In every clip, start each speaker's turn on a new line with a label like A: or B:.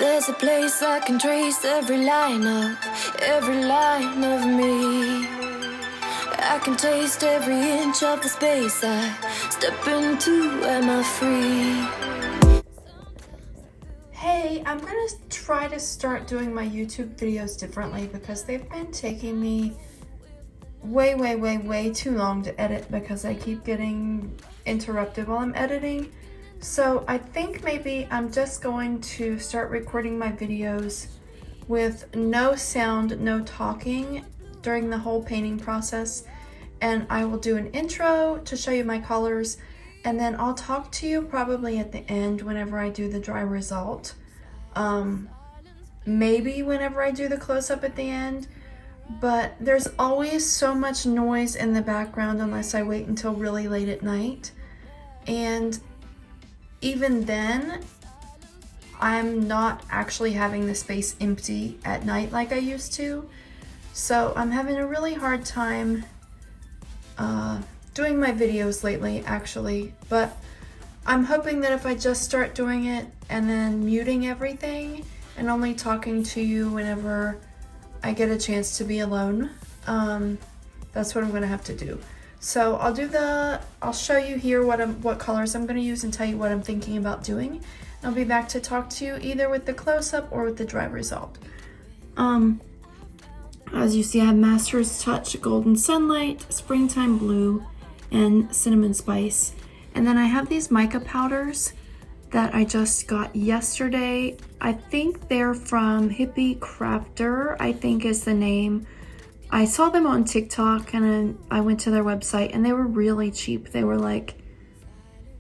A: There's a place I can trace every line of me. I can taste every inch of the space I step into. Am I free?
B: Hey, I'm gonna try to start doing my YouTube videos differently because they've been taking me way too long to edit because I keep getting interrupted while I'm editing. So I think maybe I'm just going to start recording my videos with no sound, no talking during the whole painting process. And I will do an intro to show you my colors, and then I'll talk to you probably at the end whenever I do the dry result. Maybe whenever I do the close-up at the end, but there's always so much noise in the background unless I wait until really late at night. And even then, I'm not actually having the space empty at night like I used to. So I'm having a really hard time doing my videos lately, actually. But I'm hoping that if I just start doing it and then muting everything and only talking to you whenever I get a chance to be alone, that's what I'm gonna have to do. So I'll show you here what colors I'm gonna use and tell you what I'm thinking about doing. I'll be back to talk to you either with the close-up or with the dry result. As you see, I have Master's Touch Golden Sunlight, Springtime Blue, and Cinnamon Spice. And then I have these mica powders that I just got yesterday. I think they're from Hippie Crafter, I think is the name. I saw them on TikTok and I went to their website and they were really cheap. They were like,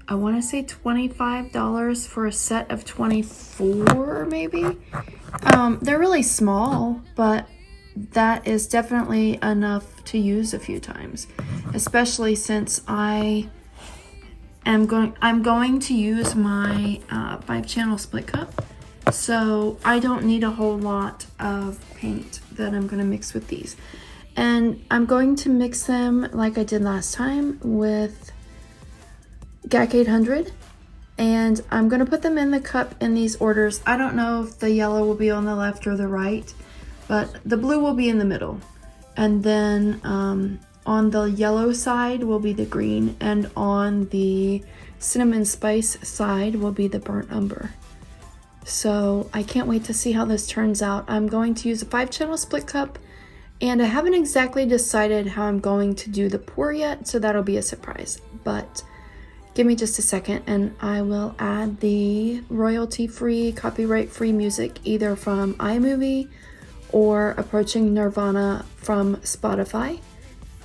B: I want to say $25 for a set of 24 maybe. They're really small, but that is definitely enough to use a few times, especially since I'm going to use my 5-channel split cup, so I don't need a whole lot of paint that I'm going to mix with these. And I'm going to mix them like I did last time with GAC 800, and I'm going to put them in the cup in these orders. I don't know if the yellow will be on the left or the right, but the blue will be in the middle. And then on the yellow side will be the green, and on the cinnamon spice side will be the burnt umber. So I can't wait to see how this turns out. I'm going to use a 5-channel split cup, and I haven't exactly decided how I'm going to do the pour yet, so that'll be a surprise. But give me just a second and I will add the royalty-free, copyright-free music either from iMovie or Approaching Nirvana from Spotify,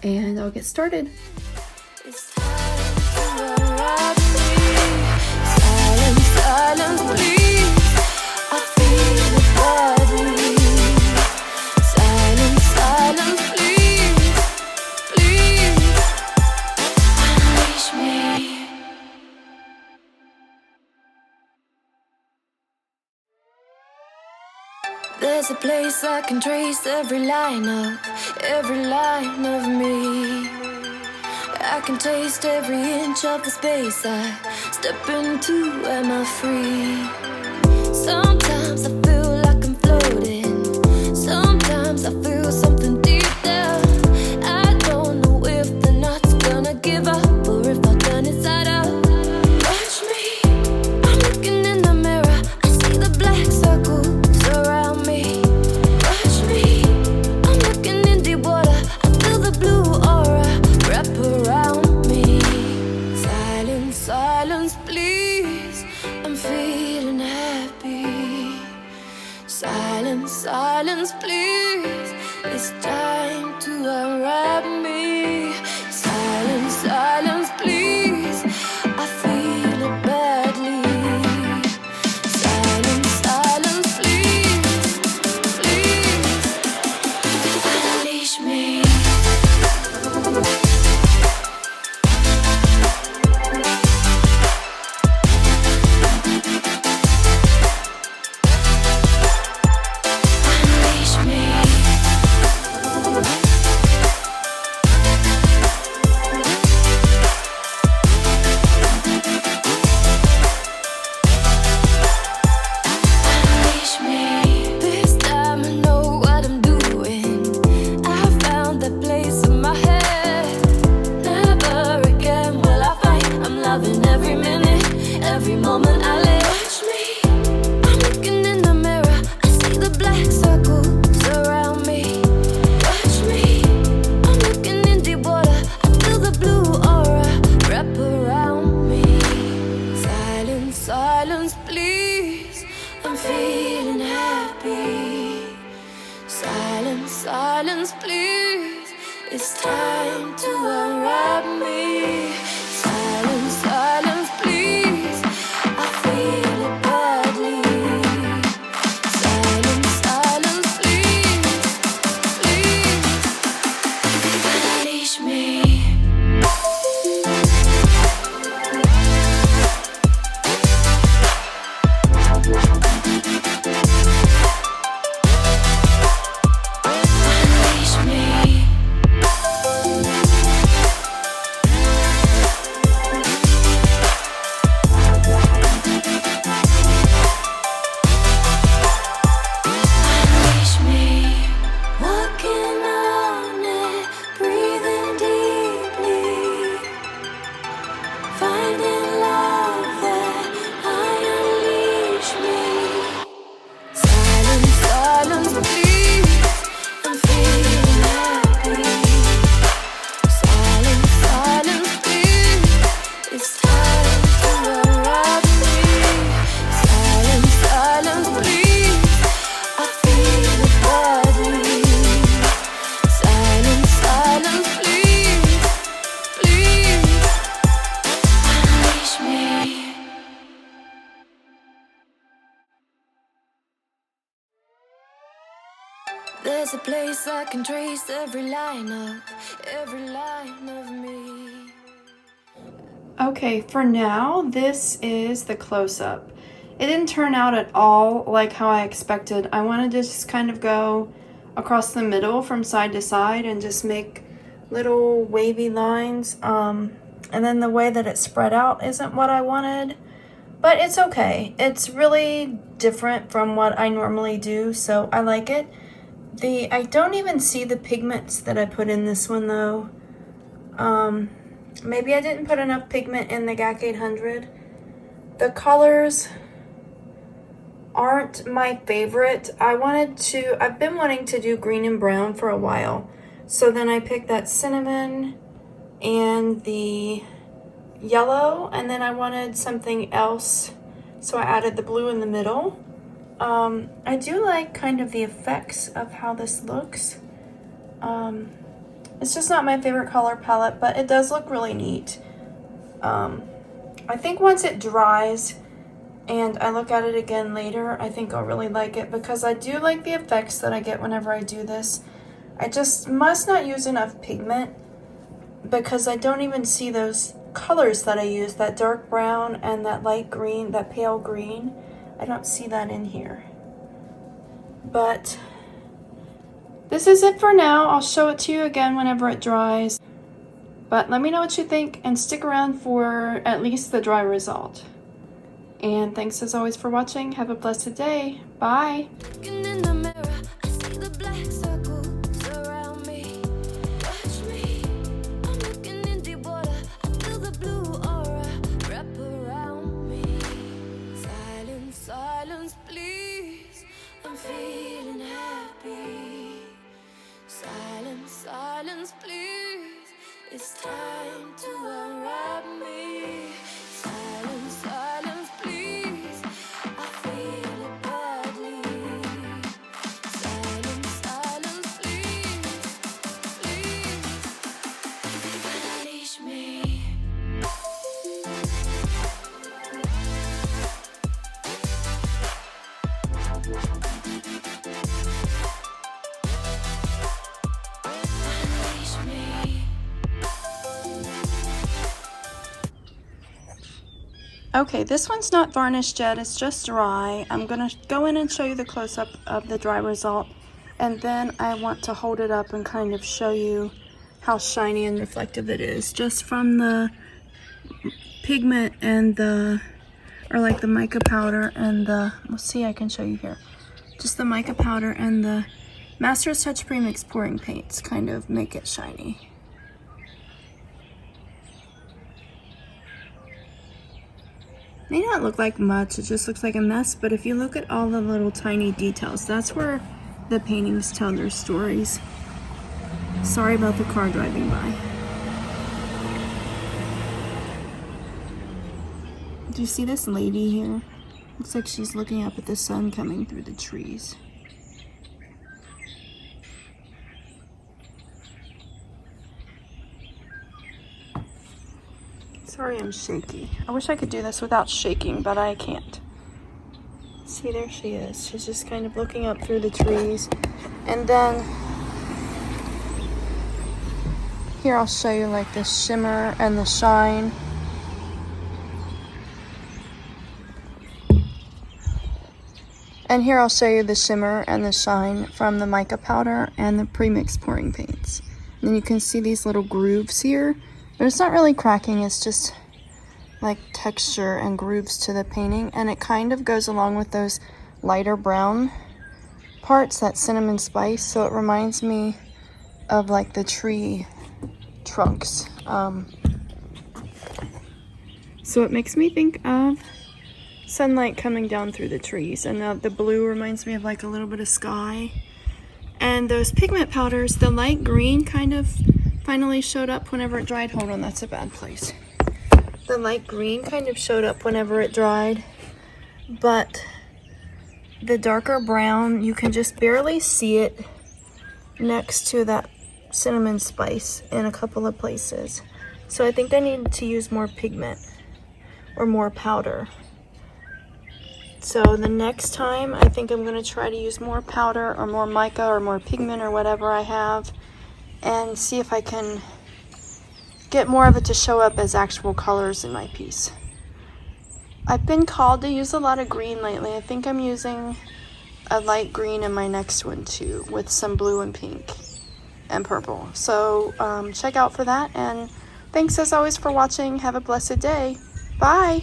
B: and I'll get started.
A: It's time to unwrap me. Silence, silence, please. I feel it badly. Silence, silence, please, please. Unleash me. There's a place I can trace every line of me. I can taste every inch of the space I step into. Am I free? Sometimes I feel like I'm floating. Sometimes I feel something deep down. I don't know if the knot's gonna give up or if I'll turn inside out. Watch me, I'm looking in the mirror. I see the black circles around me. Watch me, I'm looking in deep water. I feel the blue aura wrap around me. Silence, silence, please. I'm feeling happy. Silence, silence, please. It's time to unwrap me. Silence, silence, please. I feel it badly. Silence, silence, please, please. Unleash me. Unleash me. silence, please. I'm feeling happy. Silence, silence, please. It's time to unwrap me. Silence, silence, please. I feel it badly. Silence, silence, please. Please, unleash me. There's a place I can trace every line of me.
B: Okay, for now, this is the close-up. It didn't turn out at all like how I expected. I wanted to just kind of go across the middle from side to side and just make little wavy lines. And then the way that it spread out isn't what I wanted, but it's okay. It's really different from what I normally do, so I like it. I don't even see the pigments that I put in this one though. Maybe I didn't put enough pigment in the GAC 800. The colors aren't my favorite. I've been wanting to do green and brown for a while. So then I picked that cinnamon and the yellow, and then I wanted something else. So I added the blue in the middle. I do like kind of the effects of how this looks. It's just not my favorite color palette, but it does look really neat. I think once it dries and I look at it again later, I think I'll really like it because I do like the effects that I get whenever I do this. I just must not use enough pigment because I don't even see those colors that I use, that dark brown and that light green, that pale green. I don't see that in here. But this is it for now. I'll show it to you again whenever it dries. But let me know what you think and stick around for at least the dry result. And thanks as always for watching. Have a blessed day. Bye.
A: Looking in the mirror, I see the black circles around me. Watch me, I'm looking in deep water. I feel the blue aura wrap around me. Silence, silence, please. I'm feeling happy. Silence, silence, please. It's time to unwrap me. Silence, silence, please. I feel it badly. Silence, silence, please. Please, unleash me. Unleash me.
B: Okay, this one's not varnished yet, it's just dry. I'm gonna go in and show you the close-up of the dry result, and then I want to hold it up and kind of show you how shiny and reflective it is, just from the pigment and the mica powder and let's see, I can show you here. Just the mica powder and the Master's Touch Premixed pouring paints kind of make it shiny. May not look like much, it just looks like a mess, but if you look at all the little tiny details, that's where the paintings tell their stories. Sorry about the car driving by. Do you see this lady here? Looks like she's looking up at the sun coming through the trees. Sorry I'm shaky. I wish I could do this without shaking, but I can't. See, there she is. She's just kind of looking up through the trees. And then here I'll show you like the shimmer and the shine. And here I'll show you the shimmer and the shine from the mica powder and the premixed pouring paints. And then you can see these little grooves here, but it's not really cracking, it's just like texture and grooves to the painting. And it kind of goes along with those lighter brown parts, that cinnamon spice. So it reminds me of like the tree trunks. So it makes me think of sunlight coming down through the trees, and the blue reminds me of like a little bit of sky. And those pigment powders, the light green kind of finally showed up whenever it dried. Hold on, that's a bad place. The light green kind of showed up whenever it dried, but the darker brown, you can just barely see it next to that cinnamon spice in a couple of places. So I think I need to use more pigment or more powder. So the next time, I think I'm going to try to use more powder or more mica or more pigment or whatever I have, and see if I can get more of it to show up as actual colors in my piece. I've been called to use a lot of green lately. I think I'm using a light green in my next one too, with some blue and pink and purple. So check out for that, and thanks as always for watching. Have a blessed day. Bye!